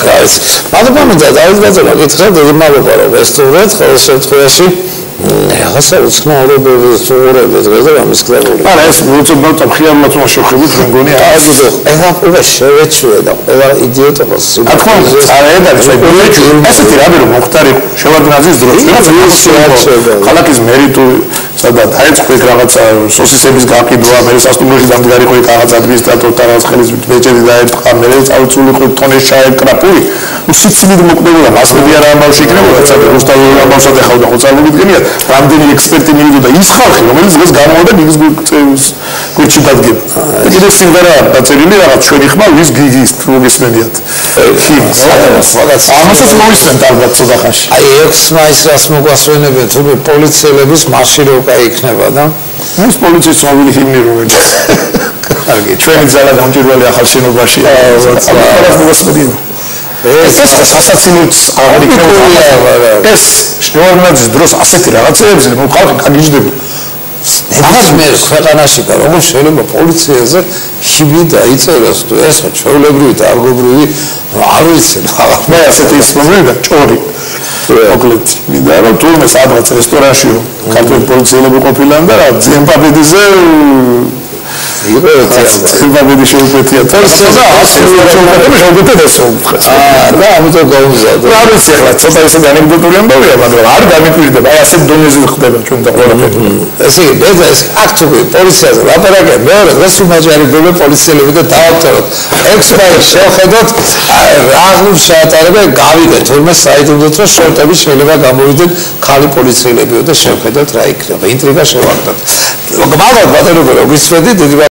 გაიც. მადლობა დავით ბატონო, გითხრათ მადლობა რომ ესწრეთ ყოველ შემთხვევაში რაღაცა უცნაურობების უღურებით დღეს და ამის კვლევური. არა ეს უცნაურობათა მხიარულად მოშოხებით მე მგონი აიგო ეხლა უკვე შევეჩვე და ყველა იდიოტობას თქმა უნდა არა ეს ესეთი რამე რომ მოხდარიყო შევარდნაძის დროს ხალხის მერიტური სადაც დაიწყო იქ რაღაცა სოსისების გაყიდვა მე სასტუმროში დამდგარიყო იქ რაღაც ადმინისტრატორთა რაღაც ხელისუფლების ბეჭედი დაერტყა მე წავწულიყო თონეს ჩაეკრა პური სიცილით მოკვდებოდა მასმედია რა ამბავში იქნებოდა საერთოდ რუსთავი ამბავსა და ხავდა ხო წარმოგიდგენია რამდენი ექსპერტი მივიდა ის ხალხი რომელიც დღეს გამოვიდა გიგის გუჩი დადგება კიდე სიმღერა დაწერილი რაღაც ჩვენი ხმა ვის გიგის მოგესმენიათ ამასაც მოისმენთ ალბათ ცოტა ხანში აი 6 მაისს რას მოგვასვენებენ თუ პოლიციელების მარშიროვკა იქნება და ეს პოლიციის ცნობილი ჰიმნი რომელიც კარგი ჩვენი ძალა დამჭირველი ახალ შენობაშია ამას მოგვასმენიათ ეს სასაცილოც აღიქნება ეს შევარდნაძის დროს ასეთი რაღაცეებზე რომ ხალხი გაგიჟდება ამას მე ქვეყანაში რომ შეიძლება პოლიციაზე ჰიმნი დაიწეროს თუ ეს ჩვეულებრივი და არგობრივი არ ვიცი მე ასეთი ის მომენტა ჭორი მოკლედ მინდა რომ თურმე სადღაც რესტორანში ქართული პოლიციელები ყოფილან და რა ზემპაბედიზე იყო ზემპაბედი შეუკვეთია თორსა და ასეულები შეუკვეთდა სულ და ამიტომ გავუზადე რა ვიცი ახლა ცოტა ისე ანეკდოტური ამბავია მაგრამ არ გამიკვირდება აი ასეთ დონეზე ხდება ჩვენ და ყველაფერი ესე იგი ეს აქტივი პოლიციაზე ლაპარაკია მეორე დღეს უმაჯერებდა პოლიციელები და დავწეროთ 6 მაისს შევხედოთ რა გულ შეატარებენ გავიგეთ თურმე საიდუმლოდ რომ შორტები შეიძლება გამოვიდნენ ხალი პოლიციელებიო და შევხედოთ რა იქნება ინტრიგა შევარდათ მოგმართ ბატონო გისმენთ დიდი